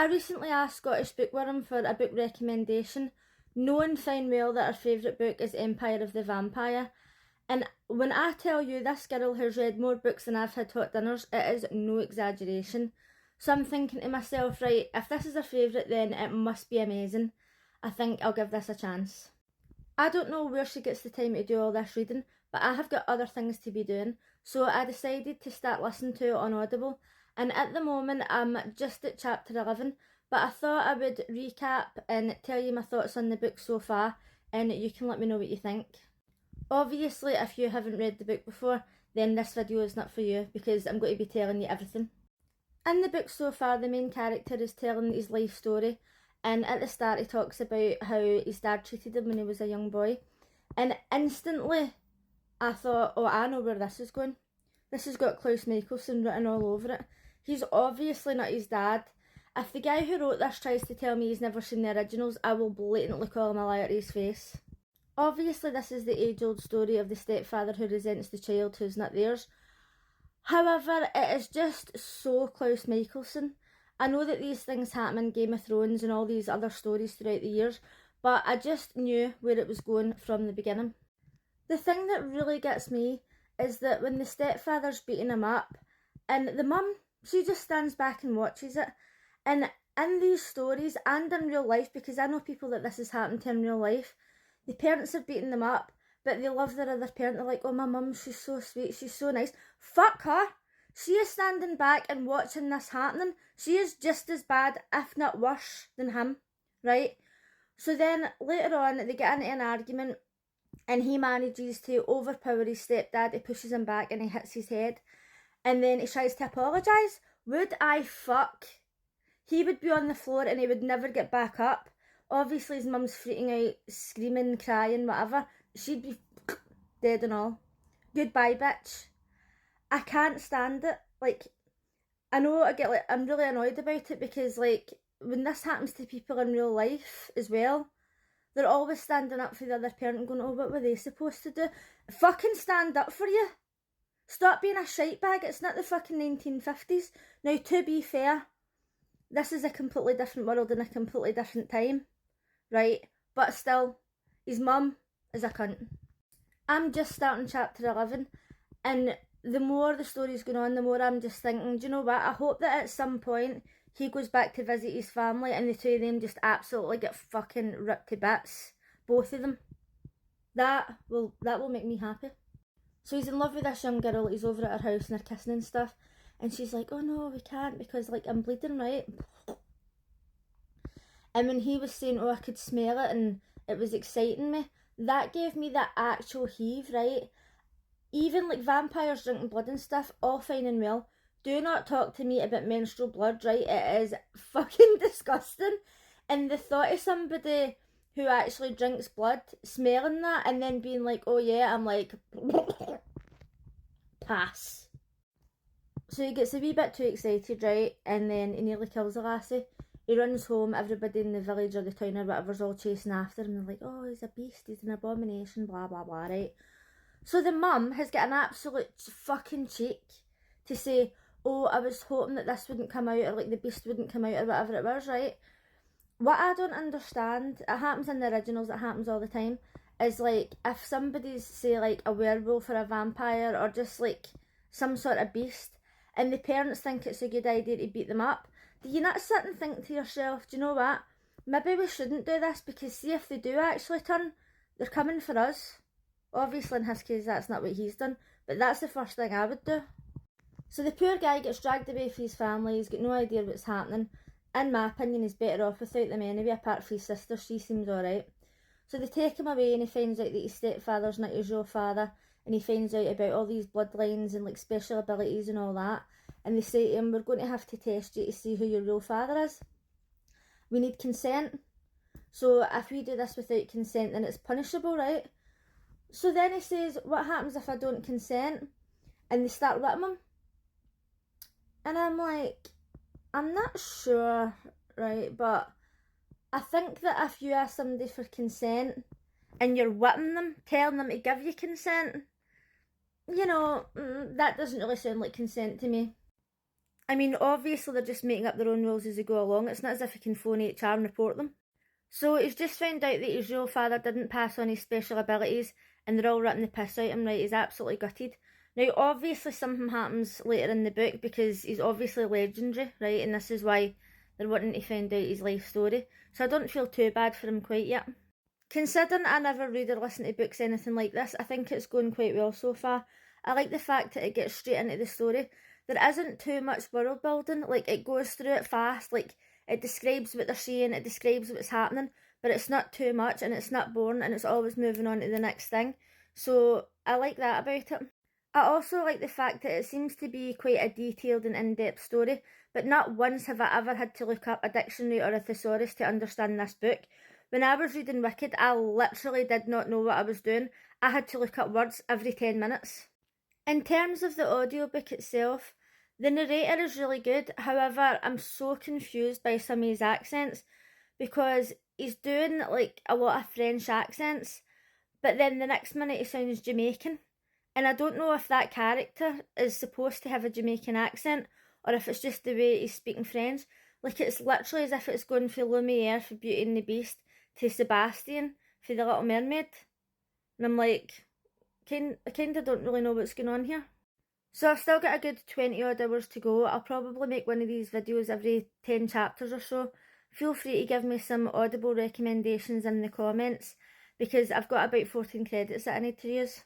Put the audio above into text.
I recently asked Scottish Bookworm for a book recommendation, knowing fine well that her favourite book is Empire of the Vampire. And when I tell you this girl has read more books than I've had hot dinners, it is no exaggeration. So I'm thinking to myself, right, if this is her favourite, then it must be amazing. I think I'll give this a chance. I don't know where she gets the time to do all this reading, but I have got other things to be doing, so I decided to start listening to it on Audible, and at the moment I'm just at chapter 11, but I thought I would recap and tell you my thoughts on the book so far, and you can let me know what you think. Obviously, if you haven't read the book before, then this video is not for you, because I'm going to be telling you everything. In the book so far, the main character is telling his life story, and at the start he talks about how his dad treated him when he was a young boy, and instantly I thought, oh, I know where this is going. This has got Klaus Michelson written all over it. He's obviously not his dad. If the guy who wrote this tries to tell me he's never seen the originals, I will blatantly call him a liar to his face. Obviously this is the age-old story of the stepfather who resents the child who's not theirs. However, it is just so Klaus Michelson. I know that these things happen in Game of Thrones and all these other stories throughout the years, but I just knew where it was going from the beginning. The thing that really gets me is that when the stepfather's beating him up, and the mum, she just stands back and watches it. And in these stories, and in real life, because I know people that this has happened to in real life, the parents are beating them up, but they love their other parent. They're like, oh, my mum, she's so sweet, she's so nice. Fuck her. She is standing back and watching this happening. She is just as bad, if not worse, than him, right? So then, later on, they get into an argument, and he manages to overpower his stepdad. He pushes him back, and he hits his head. And then he tries to apologise. Would I fuck? He would be on the floor, and he would never get back up. Obviously, his mum's freaking out, screaming, crying, whatever. She'd be dead and all. Goodbye, bitch. I can't stand it. Like, I know I'm really annoyed about it because, like, when this happens to people in real life as well, they're always standing up for the other parent and going, oh, what were they supposed to do? Fucking stand up for you. Stop being a shite bag. It's not the fucking 1950s. Now, to be fair, this is a completely different world and a completely different time, right? But still, his mum is a cunt. I'm just starting chapter 11, and the more the story's going on, the more I'm just thinking, do you know what? I hope that at some point he goes back to visit his family and the two of them just absolutely get fucking ripped to bits. Both of them. That will make me happy. So he's in love with this young girl, he's over at her house and they're kissing and stuff. And she's like, oh no, we can't because, like, I'm bleeding, right? And when he was saying, oh, I could smell it and it was exciting me, that gave me that actual heave, right? Even, like, vampires drinking blood and stuff, all fine and well. Do not talk to me about menstrual blood, right? It is fucking disgusting. And the thought of somebody who actually drinks blood, smelling that, and then being like, oh yeah, I'm like, pass. So he gets a wee bit too excited, right? And then he nearly kills the lassie. He runs home, everybody in the village or the town or whatever's all chasing after him. They're like, oh, he's a beast, he's an abomination, blah, blah, blah, right? So the mum has got an absolute fucking cheek to say, oh, I was hoping that this wouldn't come out, or like the beast wouldn't come out, or whatever it was, right? What I don't understand, it happens in the originals, it happens all the time, is like, if somebody's, say, like a werewolf or a vampire, or just like some sort of beast, and the parents think it's a good idea to beat them up, do you not sit and think to yourself, do you know what, maybe we shouldn't do this, because see if they do actually turn, they're coming for us. Obviously in his case that's not what he's done, but that's the first thing I would do. So the poor guy gets dragged away from his family, he's got no idea what's happening. In my opinion, he's better off without them anyway, apart from his sister, she seems alright. So they take him away and he finds out that his stepfather's not his real father, and he finds out about all these bloodlines and like special abilities and all that. And they say to him, we're going to have to test you to see who your real father is. We need consent. So if we do this without consent, then it's punishable, right? So then he says, what happens if I don't consent? And they start whipping him. And I'm like, I'm not sure, right? But I think that if you ask somebody for consent and you're whipping them, telling them to give you consent, you know, that doesn't really sound like consent to me. I mean, obviously they're just making up their own rules as they go along. It's not as if he can phone HR and report them. So he's just found out that his real father didn't pass on his special abilities and they're all ripping the piss out of him, right? He's absolutely gutted. Now, obviously something happens later in the book because he's obviously legendary, right? And this is why they're wanting to find out his life story. So I don't feel too bad for him quite yet. Considering I never read or listen to books anything like this, I think it's going quite well so far. I like the fact that it gets straight into the story. There isn't too much world building, like it goes through it fast, like it describes what they're seeing, it describes what's happening, but it's not too much and it's not boring and it's always moving on to the next thing. So I like that about it. I also like the fact that it seems to be quite a detailed and in-depth story, but not once have I ever had to look up a dictionary or a thesaurus to understand this book. When I was reading Wicked, I literally did not know what I was doing. I had to look up words every 10 minutes. In terms of the audiobook itself, the narrator is really good. However, I'm so confused by some of his accents because he's doing like a lot of French accents, but then the next minute he sounds Jamaican. And I don't know if that character is supposed to have a Jamaican accent or if it's just the way he's speaking French. Like, it's literally as if it's going from Lumiere for Beauty and the Beast to Sebastian for The Little Mermaid. And I'm like, I kind of don't really know what's going on here. So I've still got a good 20 odd hours to go. I'll probably make one of these videos every 10 chapters or so. Feel free to give me some Audible recommendations in the comments because I've got about 14 credits that I need to use.